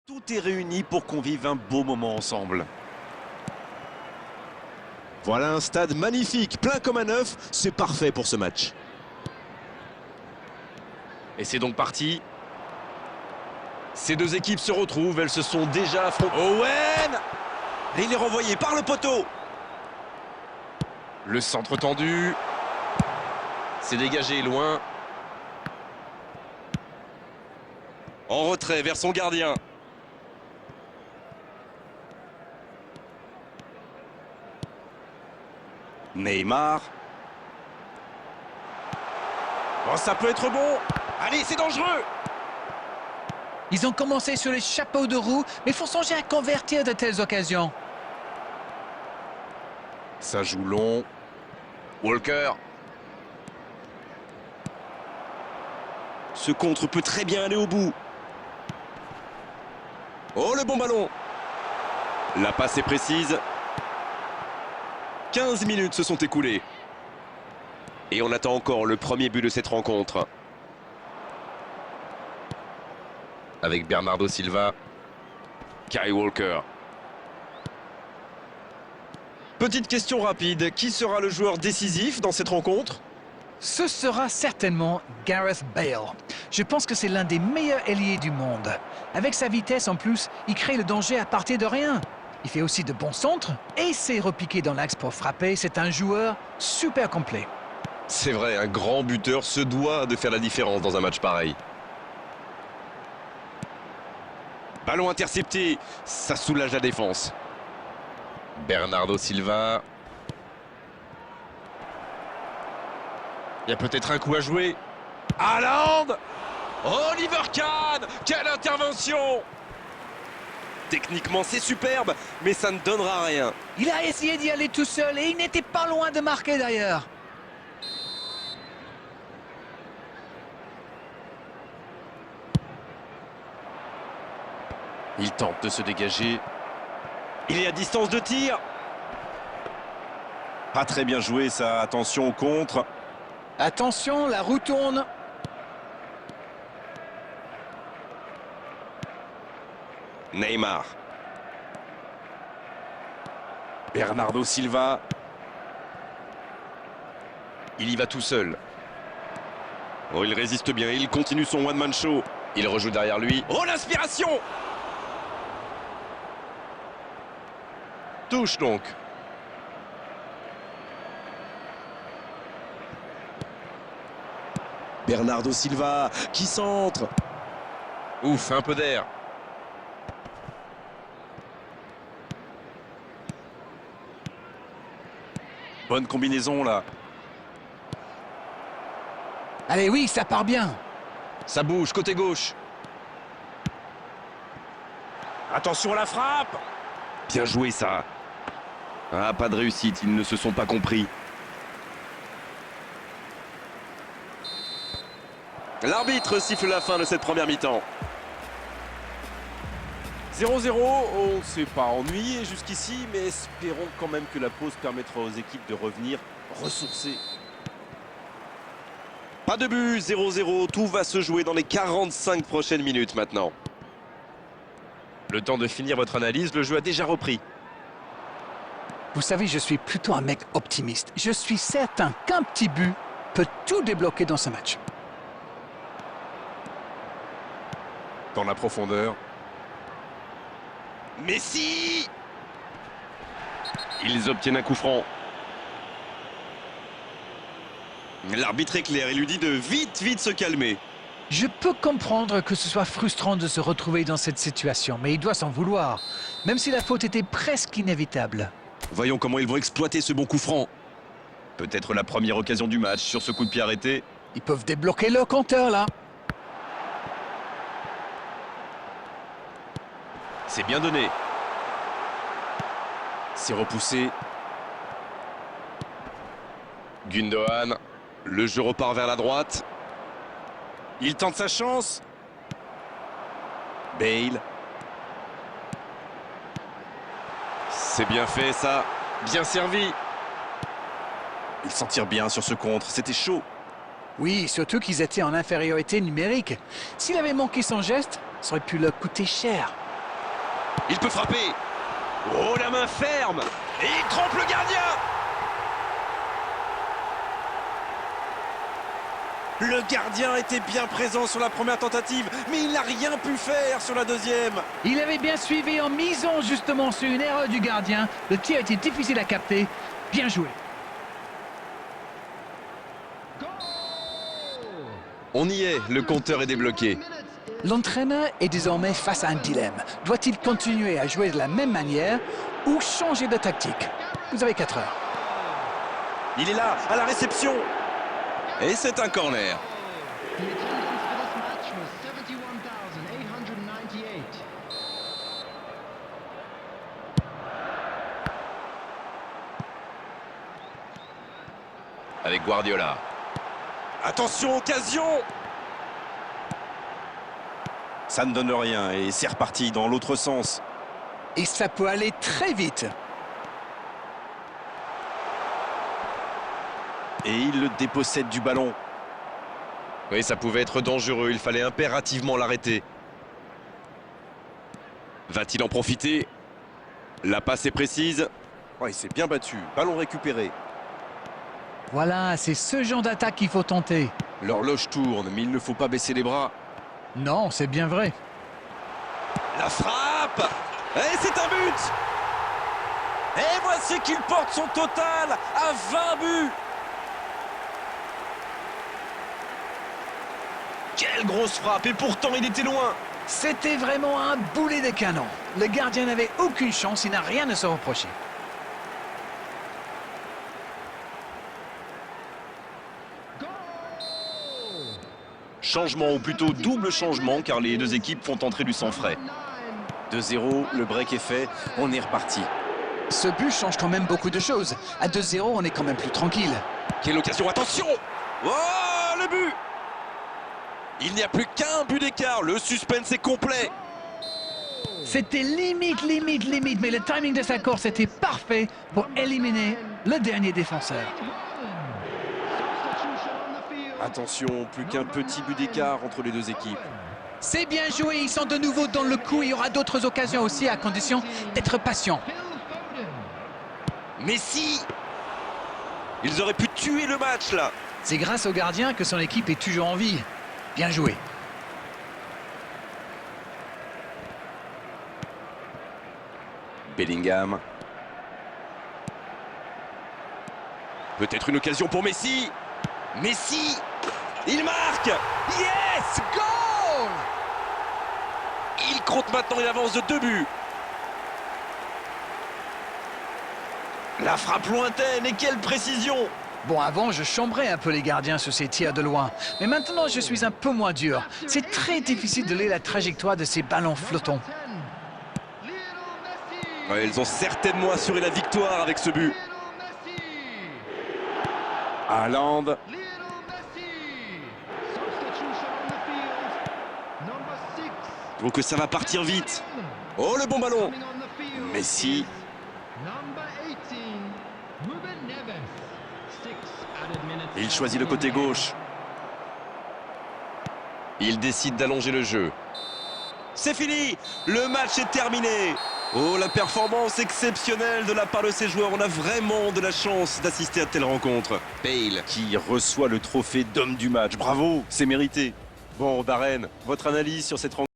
Tout est réuni pour qu'on vive un beau moment ensemble. Voilà un stade magnifique, plein comme un œuf, c'est parfait pour ce match. Et c'est donc parti. Ces deux équipes se retrouvent, elles se sont déjà affrontées. Owen! Et il est renvoyé par le poteau. Le centre tendu. C'est dégagé loin. En retrait vers son gardien. Neymar. Oh, ça peut être bon. Allez, c'est dangereux. Ils ont commencé sur les chapeaux de roue, mais il faut songer à convertir de telles occasions. Ça joue long. Walker. Ce contre peut très bien aller au bout. Oh, le bon ballon. La passe est précise. 15 minutes se sont écoulées. Et on attend encore le premier but de cette rencontre. Avec Bernardo Silva. Kyle Walker. Petite question rapide. Qui sera le joueur décisif dans cette rencontre? Ce sera certainement Gareth Bale. Je pense que c'est l'un des meilleurs ailiers du monde. Avec sa vitesse en plus, il crée le danger à partir de rien. Il fait aussi de bons centres et sait repiquer dans l'axe pour frapper. C'est un joueur super complet. C'est vrai, un grand buteur se doit de faire la différence dans un match pareil. Ballon intercepté, ça soulage la défense. Bernardo Silva. Il y a peut-être un coup à jouer. Haaland! Oliver Kahn! Quelle intervention! Techniquement, c'est superbe, mais ça ne donnera rien. Il a essayé d'y aller tout seul et il n'était pas loin de marquer d'ailleurs. Il tente de se dégager. Il est à distance de tir. Pas très bien joué ça, attention au contre. Attention, la roue tourne. Neymar. Bernardo Silva. Il y va tout seul. Oh, il résiste bien, il continue son one-man show. Il rejoue derrière lui. Oh, l'inspiration! Touche donc. Bernardo Silva qui centre. Ouf, un peu d'air. Bonne combinaison là. Allez, oui, ça part bien. Ça bouge, côté gauche. Attention à la frappe. Bien joué ça. Ah, pas de réussite, ils ne se sont pas compris. L'arbitre siffle la fin de cette première mi-temps. 0-0, on ne s'est pas ennuyé jusqu'ici, mais espérons quand même que la pause permettra aux équipes de revenir ressourcées. Pas de but, 0-0, tout va se jouer dans les 45 prochaines minutes maintenant. Le temps de finir votre analyse, le jeu a déjà repris. Vous savez, je suis plutôt un mec optimiste. Je suis certain qu'un petit but peut tout débloquer dans ce match. Dans la profondeur. Messi! Ils obtiennent un coup franc. L'arbitre est clair, il lui dit de vite se calmer. Je peux comprendre que ce soit frustrant de se retrouver dans cette situation, mais il doit s'en vouloir, même si la faute était presque inévitable. Voyons comment ils vont exploiter ce bon coup franc. Peut-être la première occasion du match sur ce coup de pied arrêté. Ils peuvent débloquer le compteur, là. C'est bien donné. C'est repoussé. Gundogan. Le jeu repart vers la droite. Il tente sa chance. Bale. C'est bien fait ça. Bien servi. Il s'en tire bien sur ce contre. C'était chaud. Oui, surtout qu'ils étaient en infériorité numérique. S'il avait manqué son geste, ça aurait pu leur coûter cher. Il peut frapper. Oh, la main ferme. Et il trompe le gardien. Le gardien était bien présent sur la première tentative, mais il n'a rien pu faire sur la deuxième. Il avait bien suivi en misant justement sur une erreur du gardien. Le tir était difficile à capter. Bien joué. On y est, le compteur est débloqué. L'entraîneur est désormais face à un dilemme. Doit-il continuer à jouer de la même manière ou changer de tactique? Vous avez 4 heures. Il est là, à la réception. Et c'est un corner. The attendance for this match was 71,898. Avec Guardiola. Attention, occasion. Ça ne donne rien et c'est reparti dans l'autre sens. Et ça peut aller très vite. Et il le dépossède du ballon. Oui, ça pouvait être dangereux, il fallait impérativement l'arrêter. Va-t-il en profiter? La passe est précise. Oh, il s'est bien battu, ballon récupéré. Voilà, c'est ce genre d'attaque qu'il faut tenter. L'horloge tourne, mais il ne faut pas baisser les bras. Non, c'est bien vrai. La frappe! Et c'est un but! Et voici qu'il porte son total à 20 buts! Quelle grosse frappe! Et pourtant, il était loin! C'était vraiment un boulet de canon. Le gardien n'avait aucune chance, il n'a rien à se reprocher. Changement, ou plutôt double changement, car les deux équipes font entrer du sang frais. 2-0, le break est fait, on est reparti. Ce but change quand même beaucoup de choses. À 2-0, on est quand même plus tranquille. Quelle occasion, attention! Oh, le but! Il n'y a plus qu'un but d'écart, le suspense est complet. C'était limite, mais le timing de sa course était parfait pour éliminer le dernier défenseur. Substitution on the field. Attention, plus qu'un petit but d'écart entre les deux équipes. C'est bien joué, ils sont de nouveau dans le coup. Il y aura d'autres occasions aussi à condition d'être patient. Phil Foden. Messi! Ils auraient pu tuer le match là. C'est grâce au gardien que son équipe est toujours en vie. Bien joué. Bellingham. Peut-être une occasion pour Messi. Messi! Il marque! Yes! Goal! Il compte maintenant une avance de 2 buts. La frappe lointaine et quelle précision! Bon, avant, je chambrais un peu les gardiens sur ces tirs de loin. Mais maintenant, je suis un peu moins dur. C'est très difficile de lire la trajectoire de ces ballons flottants. 10. Lionel Messi. Ouais, ils ont certainement assuré la victoire avec ce but. Lionel Messi. Haaland. Lionel Messi. Substitution on the field. Number 6. Je trouve que ça va partir vite. Oh, le bon ballon! Coming on the field. Messi. Number 18. Ruben Neves. 6 added minutes. Il choisit le côté gauche. Il décide d'allonger le jeu. C'est fini! Le match est terminé! Oh, la performance exceptionnelle de la part de ces joueurs. On a vraiment de la chance d'assister à telle rencontre. Bale qui reçoit le trophée d'homme du match. Bravo, c'est mérité. Bon, Darren, votre analyse sur cette rencontre?